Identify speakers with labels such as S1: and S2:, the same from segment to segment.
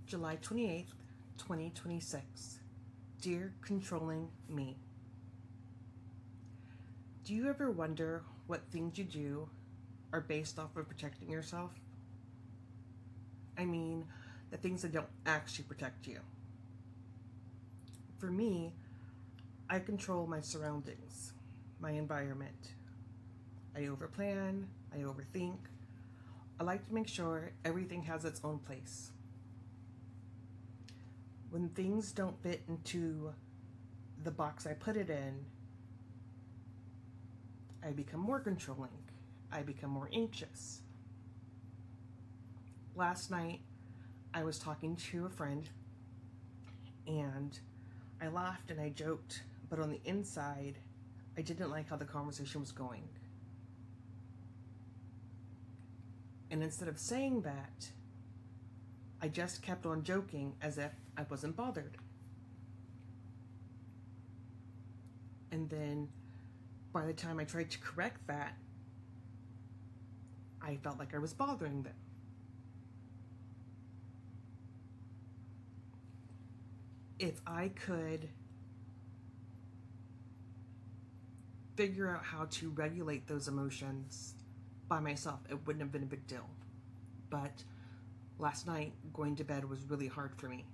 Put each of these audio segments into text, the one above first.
S1: July 28th, 2026. Dear Controlling Me. Do you ever wonder what things you do are based off of protecting yourself? I mean, the things that don't actually protect you. For me, I control my surroundings, my environment. I overplan, I overthink. I like to make sure everything has its own place. When things don't fit into the box I put it in, I become more controlling. I become more anxious. Last night, I was talking to a friend and I laughed and I joked, but on the inside, I didn't like how the conversation was going. And instead of saying that, I just kept on joking as if I wasn't bothered. And then by the time I tried to correct that, I felt like I was bothering them. If I could figure out how to regulate those emotions by myself, it wouldn't have been a big deal. But last night, going to bed was really hard for me.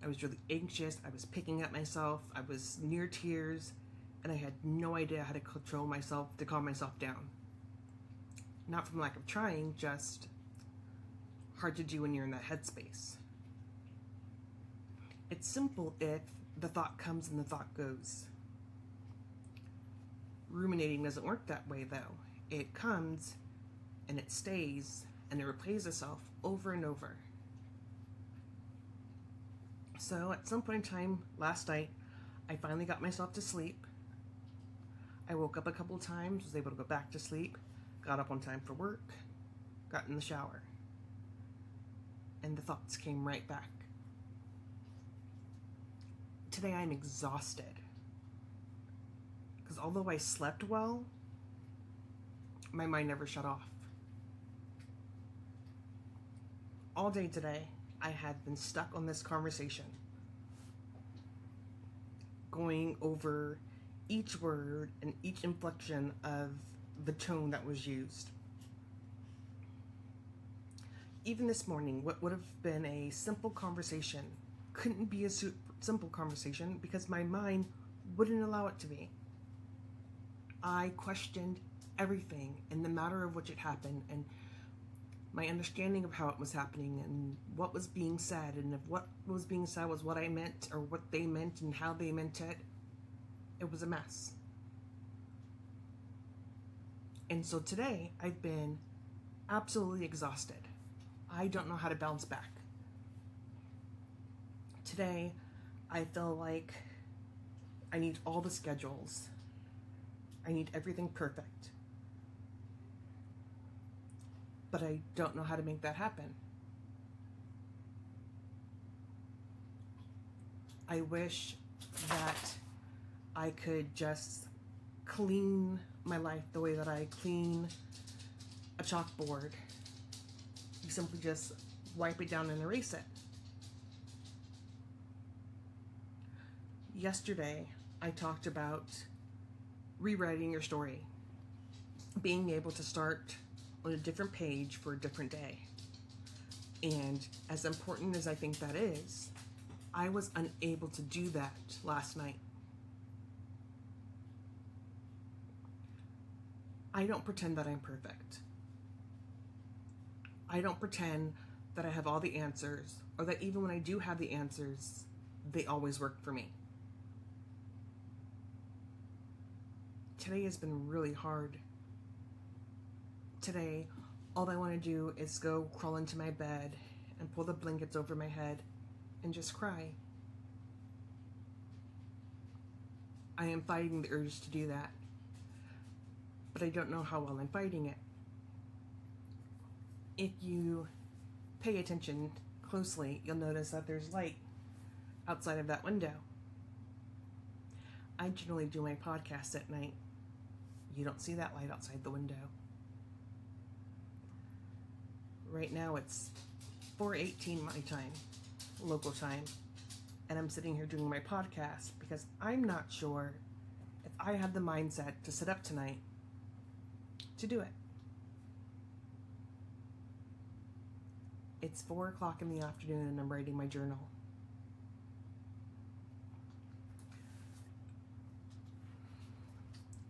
S1: I was really anxious. I was picking at myself. I was near tears, and I had no idea how to control myself, to calm myself down. Not from lack of trying, just hard to do when you're in that headspace. It's simple if the thought comes and the thought goes. Ruminating doesn't work that way, though. It comes and it stays and it replays itself over and over. So at some point in time last night, I finally got myself to sleep. I woke up a couple of times, was able to go back to sleep, got up on time for work, got in the shower, and the thoughts came right back. Today I'm exhausted. Because although I slept well, my mind never shut off. All day today, I had been stuck on this conversation, going over each word and each inflection of the tone that was used. Even this morning, what would have been a simple conversation couldn't be a simple conversation because my mind wouldn't allow it to be. I questioned everything in the matter of which it happened, and my understanding of how it was happening and what was being said, and if what was being said was what I meant or what they meant and how they meant it, it was a mess. And so today I've been absolutely exhausted. I don't know how to bounce back. Today I feel like I need all the schedules. I need everything perfect. But I don't know how to make that happen. I wish that I could just clean my life the way that I clean a chalkboard. You simply just wipe it down and erase it. Yesterday, I talked about rewriting your story, being able to start on a different page for a different day. And as important as I think that is, I was unable to do that last night. I don't pretend that I'm perfect. I don't pretend that I have all the answers, or that even when I do have the answers, they always work for me. Today has been really hard. Today, all I want to do is go crawl into my bed and pull the blankets over my head and just cry. I am fighting the urge to do that, but I don't know how well I'm fighting it. If you pay attention closely, you'll notice that there's light outside of that window. I generally do my podcast at night. You don't see that light outside the window. Right now it's 4:18 my time, local time, and I'm sitting here doing my podcast because I'm not sure if I have the mindset to sit up tonight to do it. It's 4 o'clock in the afternoon and I'm writing my journal.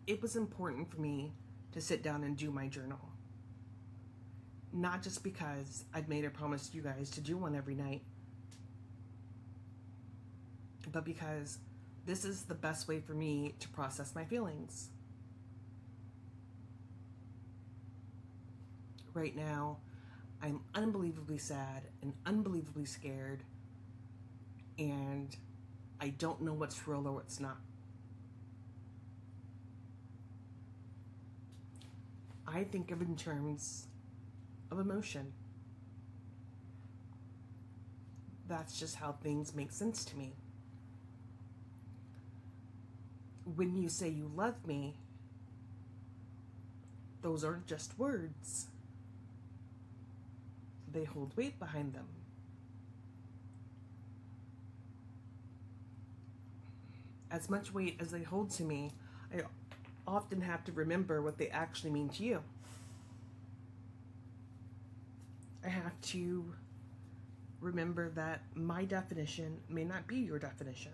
S1: It was important for me to sit down and do my journal. Not just because I'd made a promise to you guys to do one every night, but because this is the best way for me to process my feelings. Right now, I'm unbelievably sad and unbelievably scared, and I don't know what's real or what's not. I think of it in terms of emotion. That's just how things make sense to me. When you say you love me, those aren't just words. They hold weight behind them. As much weight as they hold to me, I often have to remember what they actually mean to you. I have to remember that my definition may not be your definition.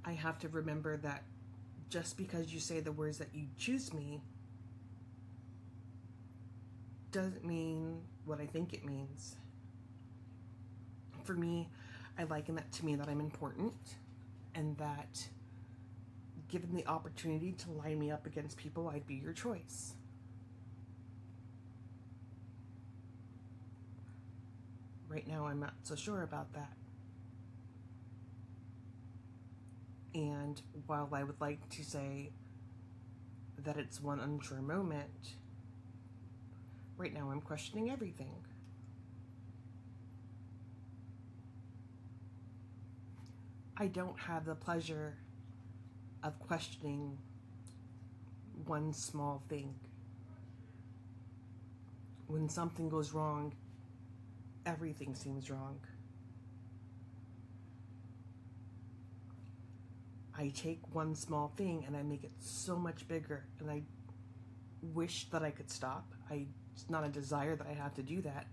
S1: I have to remember that just because you say the words that you choose me doesn't mean what I think it means. For me, I liken that to me that I'm important, and that given the opportunity to line me up against people, I'd be your choice. Right now, I'm not so sure about that. And while I would like to say that it's one unsure moment, right now I'm questioning everything. I don't have the pleasure of questioning one small thing. When something goes wrong, everything seems wrong. I take one small thing and I make it so much bigger, and I wish that I could stop. It's not a desire that I have to do that.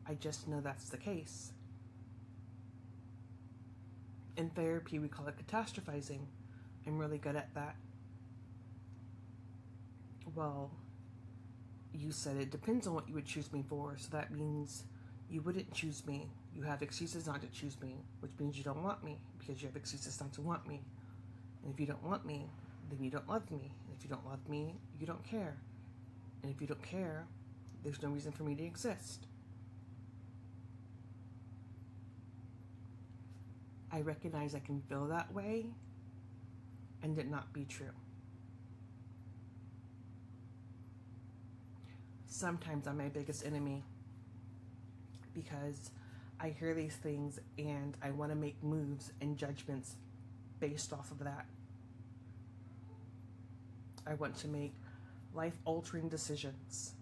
S1: I just know that's the case. In therapy, we call it catastrophizing. I'm really good at that. Well, you said it depends on what you would choose me for, so that means you wouldn't choose me. You have excuses not to choose me, which means you don't want me because you have excuses not to want me. And if you don't want me, then you don't love me. And if you don't love me, you don't care. And if you don't care, there's no reason for me to exist. I recognize I can feel that way and it not be true. Sometimes I'm my biggest enemy because I hear these things and I want to make moves and judgments based off of that. I want to make life-altering decisions.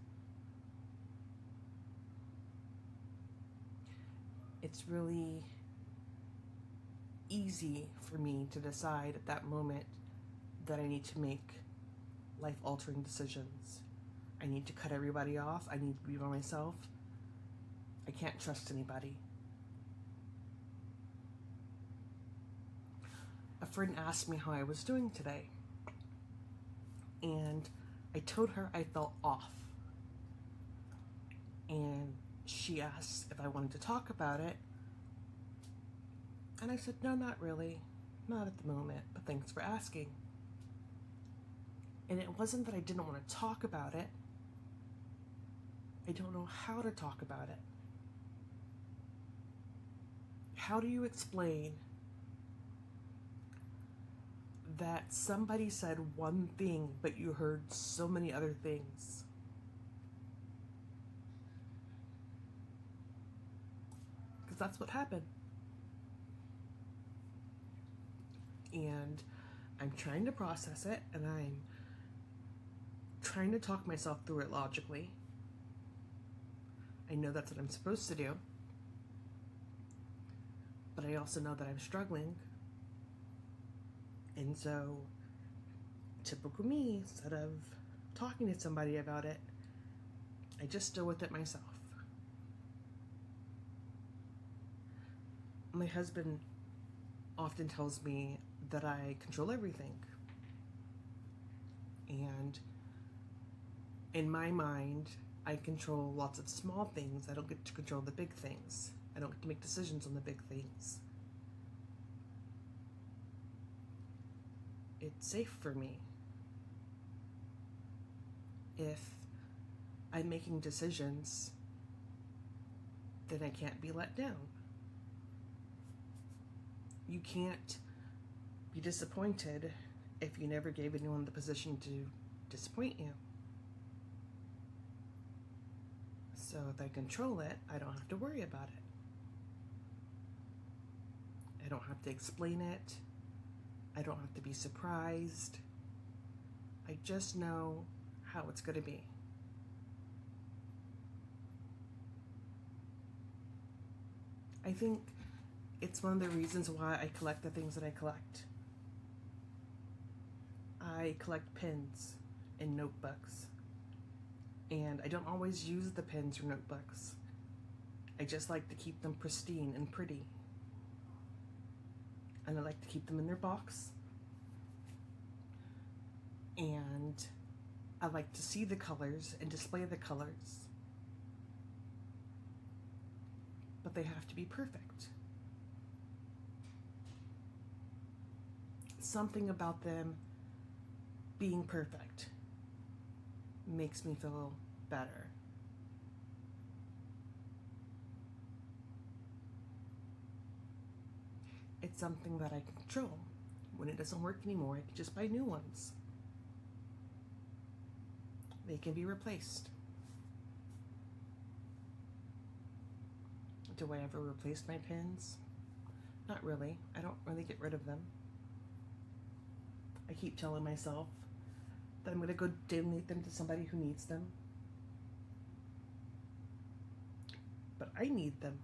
S1: It's really easy for me to decide at that moment that I need to make life-altering decisions. I need to cut everybody off. I need to be by myself. I can't trust anybody. A friend asked me how I was doing today, and I told her I felt off. And she asked if I wanted to talk about it, and I said, no, not really. Not at the moment, but thanks for asking. And it wasn't that I didn't want to talk about it. I don't know how to talk about it. How do you explain that somebody said one thing, but you heard so many other things? Because that's what happened. And I'm trying to process it, and I'm trying to talk myself through it logically. I know that's what I'm supposed to do, but I also know that I'm struggling. And so, typical me, instead of talking to somebody about it, I just deal with it myself. My husband often tells me that I control everything. And in my mind, I control lots of small things. I don't get to control the big things. I don't get to make decisions on the big things. It's safe for me. If I'm making decisions, then I can't be let down. You can't be disappointed if you never gave anyone the position to disappoint you. So if I control it, I don't have to worry about it. I don't have to explain it. I don't have to be surprised. I just know how it's going to be. I think it's one of the reasons why I collect the things that I collect. I collect pens and notebooks, and I don't always use the pens or notebooks. I just like to keep them pristine and pretty, and I like to keep them in their box, and I like to see the colors and display the colors, but they have to be perfect. Something about them being perfect makes me feel better. It's something that I can control. When it doesn't work anymore, I can just buy new ones. They can be replaced. Do I ever replace my pens? Not really. I don't really get rid of them. I keep telling myself that I'm going to go donate them to somebody who needs them. But I need them.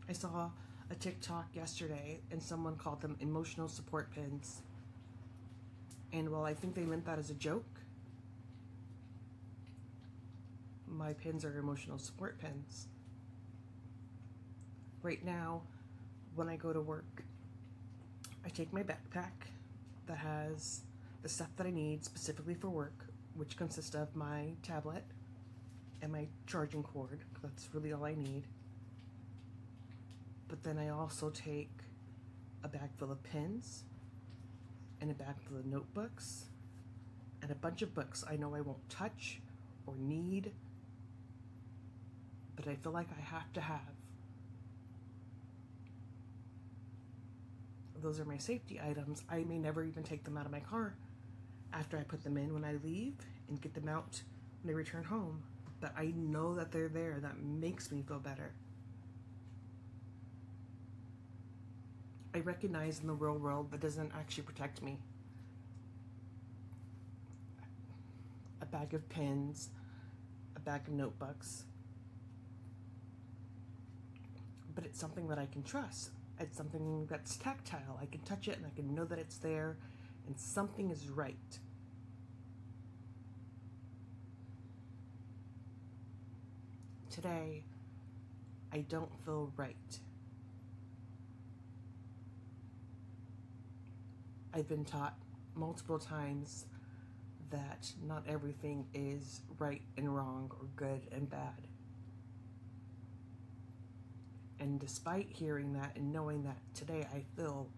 S1: I saw a TikTok yesterday and someone called them emotional support pins. And while I think they meant that as a joke, my pins are emotional support pins. Right now, when I go to work, I take my backpack that has the stuff that I need specifically for work, which consists of my tablet and my charging cord. That's really all I need. But then I also take a bag full of pens and a bag full of notebooks and a bunch of books I know I won't touch or need, but I feel like I have to have. Those are my safety items. I may never even take them out of my car after I put them in when I leave and get them out when I return home. But I know that they're there. That makes me feel better. I recognize in the real world that doesn't actually protect me. A bag of pens, a bag of notebooks. But it's something that I can trust. It's something that's tactile. I can touch it and I can know that it's there and something is right. Today, I don't feel right. I've been taught multiple times that not everything is right and wrong or good and bad. And despite hearing that and knowing that today I feel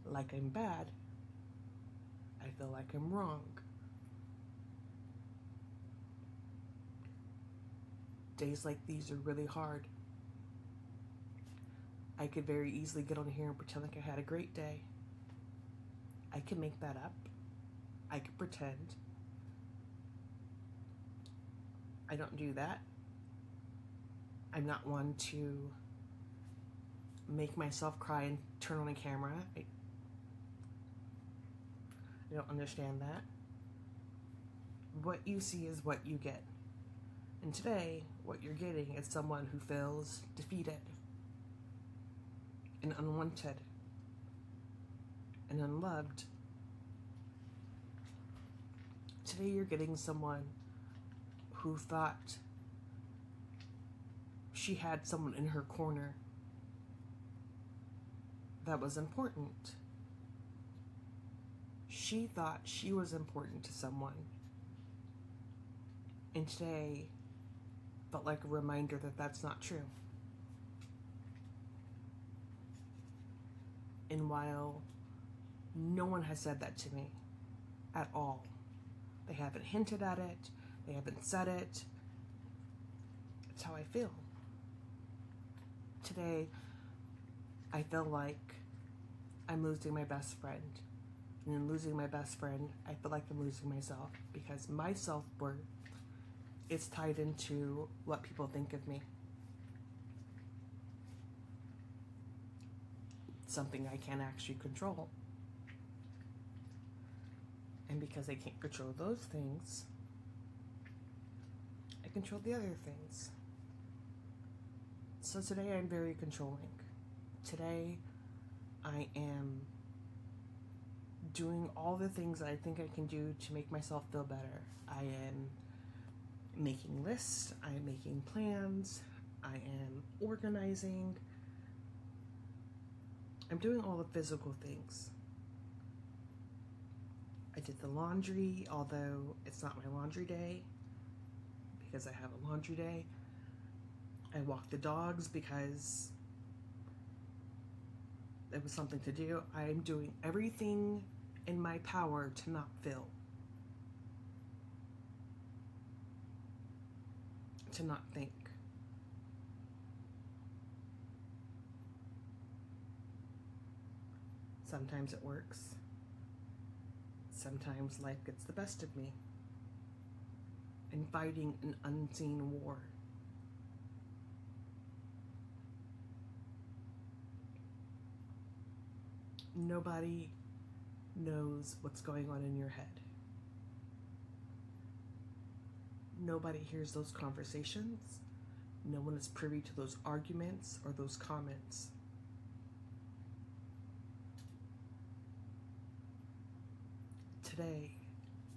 S1: like I'm bad, I feel like I'm wrong. Days like these are really hard. I could very easily get on here and pretend like I had a great day. I can make that up. I can pretend. I don't do that. I'm not one to make myself cry and turn on a camera. I don't understand that. What you see is what you get. And today, what you're getting is someone who feels defeated and unwanted and unloved. Today, you're getting someone who thought she had someone in her corner that was important. She thought she was important to someone. And today felt like a reminder that that's not true. And while no one has said that to me at all, they haven't hinted at it, they haven't said it, it's how I feel. Today, I feel like I'm losing my best friend. And in losing my best friend, I feel like I'm losing myself, because my self-worth is tied into what people think of me. Something I can't actually control. And because I can't control those things, I control the other things. So today I'm very controlling. Today I am doing all the things I think I can do to make myself feel better. I am making lists, I am making plans, I am organizing. I'm doing all the physical things. I did the laundry, although it's not my laundry day because I have a laundry day. I walked the dogs because it was something to do. I'm doing everything in my power to not feel. To not think. Sometimes it works. Sometimes life gets the best of me. And fighting an unseen war. Nobody knows what's going on in your head. Nobody hears those conversations. No one is privy to those arguments or those comments. Today,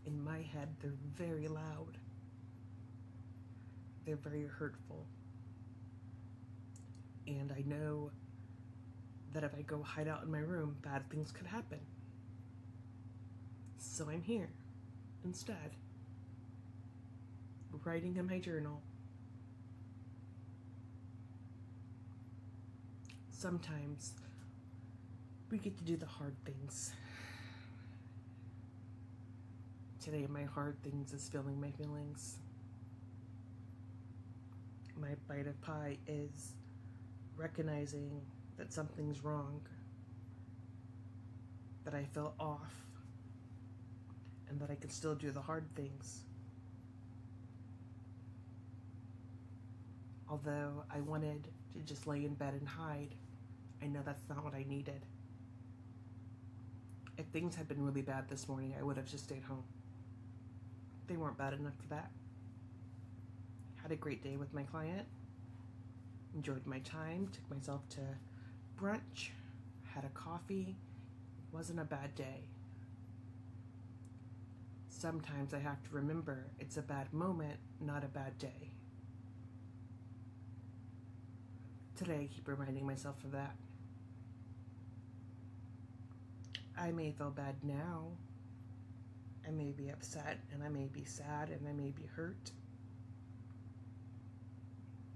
S1: in my head, they're very loud. They're very hurtful. And I know that if I go hide out in my room, bad things could happen. So I'm here instead, writing in my journal. Sometimes we get to do the hard things. Today, my hard things is feeling my feelings. My bite of pie is recognizing that something's wrong, that I feel off, and that I can still do the hard things. Although I wanted to just lay in bed and hide, I know that's not what I needed. If things had been really bad this morning, I would have just stayed home. They weren't bad enough for that. Had a great day with my client. Enjoyed my time. Took myself to brunch. Had a coffee. Wasn't a bad day. Sometimes I have to remember it's a bad moment, not a bad day. Today I keep reminding myself of that. I may feel bad now. I may be upset, and I may be sad, and I may be hurt.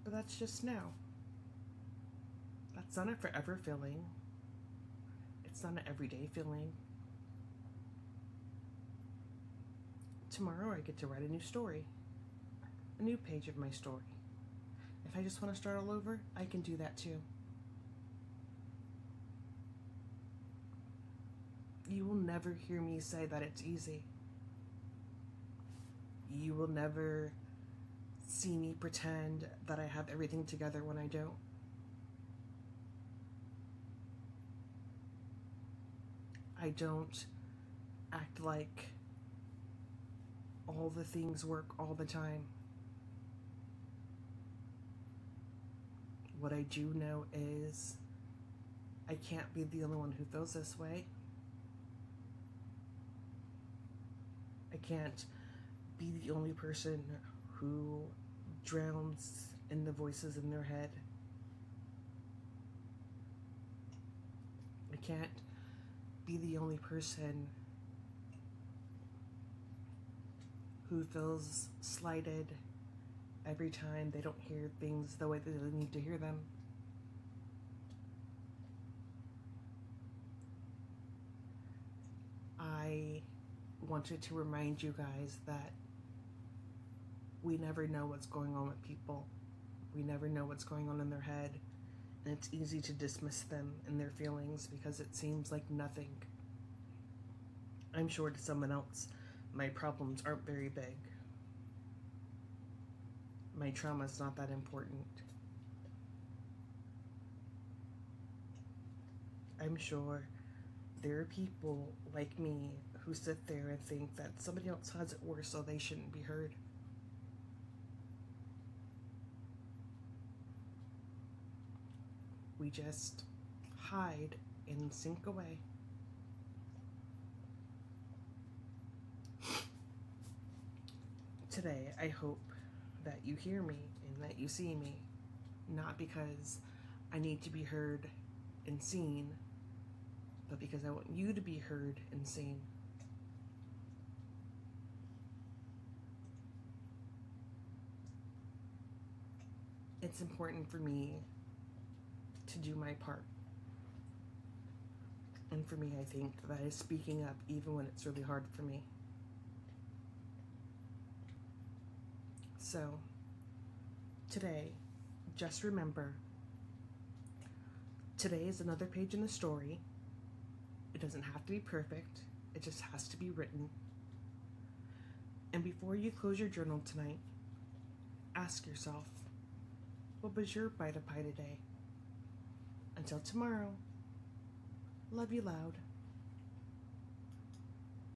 S1: But that's just now. That's not a forever feeling. It's not an everyday feeling. Tomorrow I get to write a new story. A new page of my story. If I just want to start all over, I can do that too. You will never hear me say that it's easy. You will never see me pretend that I have everything together when I don't. I don't act like all the things work all the time. What I do know is I can't be the only one who feels this way. I can't be the only person who drowns in the voices in their head. I can't be the only person who feels slighted every time they don't hear things the way that they need to hear them. I wanted to remind you guys that we never know what's going on with people. We never know what's going on in their head, and it's easy to dismiss them and their feelings because it seems like nothing. I'm sure to someone else, my problems aren't very big. My trauma's not that important. I'm sure there are people like me who sit there and think that somebody else has it worse, so they shouldn't be heard. We just hide and sink away. Today, I hope that you hear me and that you see me, not because I need to be heard and seen, but because I want you to be heard and seen. It's important for me to do my part. And for me, I think that is speaking up even when it's really hard for me. So, today, just remember, today is another page in the story. It doesn't have to be perfect. It just has to be written. And before you close your journal tonight, ask yourself, what was your bite of pie today? Until tomorrow, love you loud.